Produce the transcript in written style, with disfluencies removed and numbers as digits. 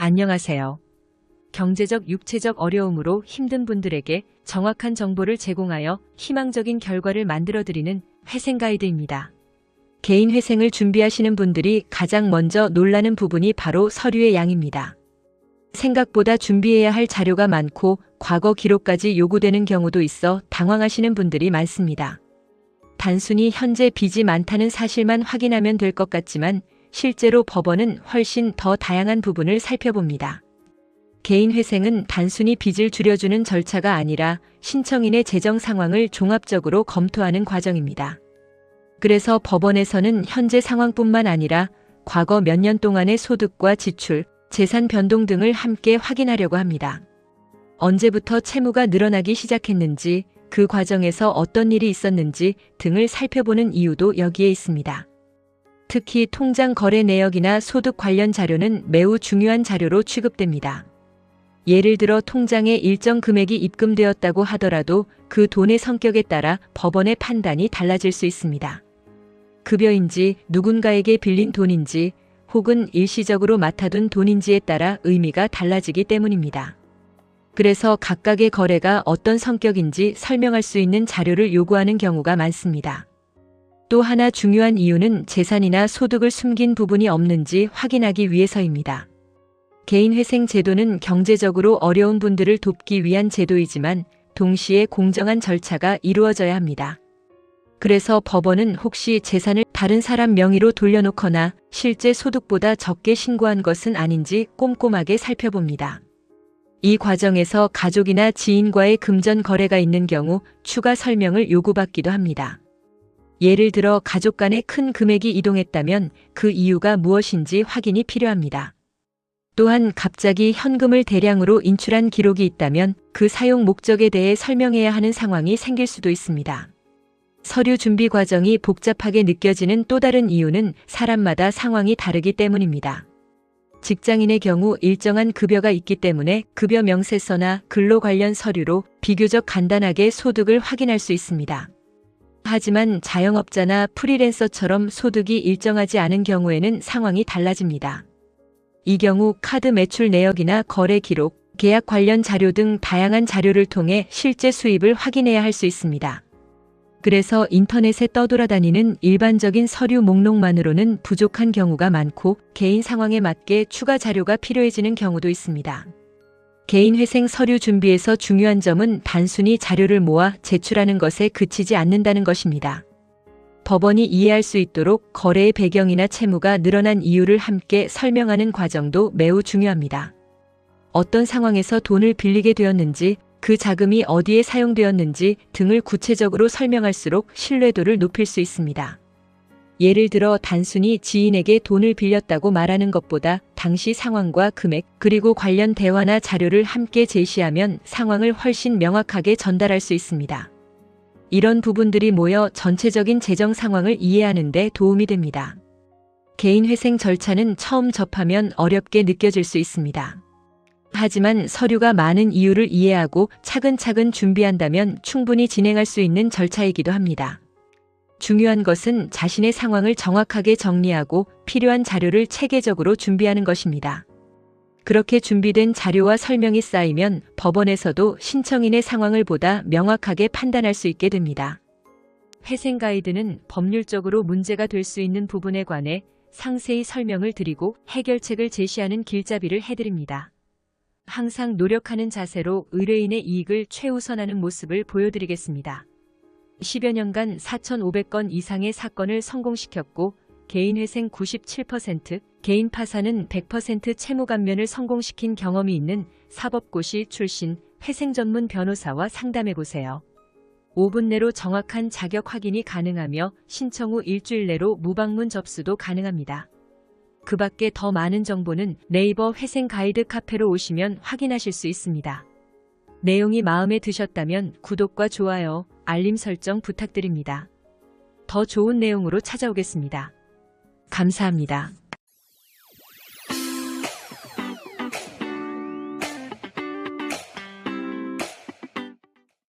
안녕하세요. 경제적, 육체적 어려움으로 힘든 분들에게 정확한 정보를 제공하여 희망적인 결과를 만들어드리는 회생가이드입니다. 개인 회생을 준비하시는 분들이 가장 먼저 놀라는 부분이 바로 서류의 양입니다. 생각보다 준비해야 할 자료가 많고 과거 기록까지 요구되는 경우도 있어 당황하시는 분들이 많습니다. 단순히 현재 빚이 많다는 사실만 확인하면 될 것 같지만 실제로 법원은 훨씬 더 다양한 부분을 살펴봅니다. 개인 회생은 단순히 빚을 줄여주는 절차가 아니라 신청인의 재정 상황을 종합적으로 검토하는 과정입니다. 그래서 법원에서는 현재 상황뿐만 아니라 과거 몇 년 동안의 소득과 지출, 재산 변동 등을 함께 확인하려고 합니다. 언제부터 채무가 늘어나기 시작했는지, 그 과정에서 어떤 일이 있었는지 등을 살펴보는 이유도 여기에 있습니다. 특히 통장 거래 내역이나 소득 관련 자료는 매우 중요한 자료로 취급됩니다. 예를 들어 통장에 일정 금액이 입금되었다고 하더라도 그 돈의 성격에 따라 법원의 판단이 달라질 수 있습니다. 급여인지, 누군가에게 빌린 돈인지, 혹은 일시적으로 맡아둔 돈인지에 따라 의미가 달라지기 때문입니다. 그래서 각각의 거래가 어떤 성격인지 설명할 수 있는 자료를 요구하는 경우가 많습니다. 또 하나 중요한 이유는 재산이나 소득을 숨긴 부분이 없는지 확인하기 위해서입니다. 개인회생 제도는 경제적으로 어려운 분들을 돕기 위한 제도이지만 동시에 공정한 절차가 이루어져야 합니다. 그래서 법원은 혹시 재산을 다른 사람 명의로 돌려놓거나 실제 소득보다 적게 신고한 것은 아닌지 꼼꼼하게 살펴봅니다. 이 과정에서 가족이나 지인과의 금전 거래가 있는 경우 추가 설명을 요구받기도 합니다. 예를 들어 가족 간에 큰 금액이 이동했다면 그 이유가 무엇인지 확인이 필요합니다. 또한 갑자기 현금을 대량으로 인출한 기록이 있다면 그 사용 목적에 대해 설명해야 하는 상황이 생길 수도 있습니다. 서류 준비 과정이 복잡하게 느껴지는 또 다른 이유는 사람마다 상황이 다르기 때문입니다. 직장인의 경우 일정한 급여가 있기 때문에 급여 명세서나 근로 관련 서류로 비교적 간단하게 소득을 확인할 수 있습니다. 하지만 자영업자나 프리랜서처럼 소득이 일정하지 않은 경우에는 상황이 달라집니다. 이 경우 카드 매출 내역이나 거래 기록, 계약 관련 자료 등 다양한 자료를 통해 실제 수입을 확인해야 할 수 있습니다. 그래서 인터넷에 떠돌아다니는 일반적인 서류 목록만으로는 부족한 경우가 많고 개인 상황에 맞게 추가 자료가 필요해지는 경우도 있습니다. 개인회생 서류 준비에서 중요한 점은 단순히 자료를 모아 제출하는 것에 그치지 않는다는 것입니다. 법원이 이해할 수 있도록 거래의 배경이나 채무가 늘어난 이유를 함께 설명하는 과정도 매우 중요합니다. 어떤 상황에서 돈을 빌리게 되었는지, 그 자금이 어디에 사용되었는지 등을 구체적으로 설명할수록 신뢰도를 높일 수 있습니다. 예를 들어 단순히 지인에게 돈을 빌렸다고 말하는 것보다 당시 상황과 금액, 그리고 관련 대화나 자료를 함께 제시하면 상황을 훨씬 명확하게 전달할 수 있습니다. 이런 부분들이 모여 전체적인 재정 상황을 이해하는 데 도움이 됩니다. 개인회생 절차는 처음 접하면 어렵게 느껴질 수 있습니다. 하지만 서류가 많은 이유를 이해하고 차근차근 준비한다면 충분히 진행할 수 있는 절차이기도 합니다. 중요한 것은 자신의 상황을 정확하게 정리하고 필요한 자료를 체계적으로 준비하는 것입니다. 그렇게 준비된 자료와 설명이 쌓이면 법원에서도 신청인의 상황을 보다 명확하게 판단할 수 있게 됩니다. 회생 가이드는 법률적으로 문제가 될 수 있는 부분에 관해 상세히 설명을 드리고 해결책을 제시하는 길잡이를 해드립니다. 항상 노력하는 자세로 의뢰인의 이익을 최우선하는 모습을 보여드리겠습니다. 10여 년간 4,500건 이상의 사건을 성공시켰고 개인회생 97%, 개인 파산은 100% 채무 감면을 성공시킨 경험이 있는 사법고시 출신 회생 전문 변호사와 상담해보세요. 5분 내로 정확한 자격 확인이 가능하며 신청 후 일주일 내로 무방문 접수도 가능합니다. 그 밖에 더 많은 정보는 네이버 회생 가이드 카페로 오시면 확인하실 수 있습니다. 내용이 마음에 드셨다면 구독과 좋아요, 알림 설정 부탁드립니다. 더 좋은 내용으로 찾아오겠습니다. 감사합니다.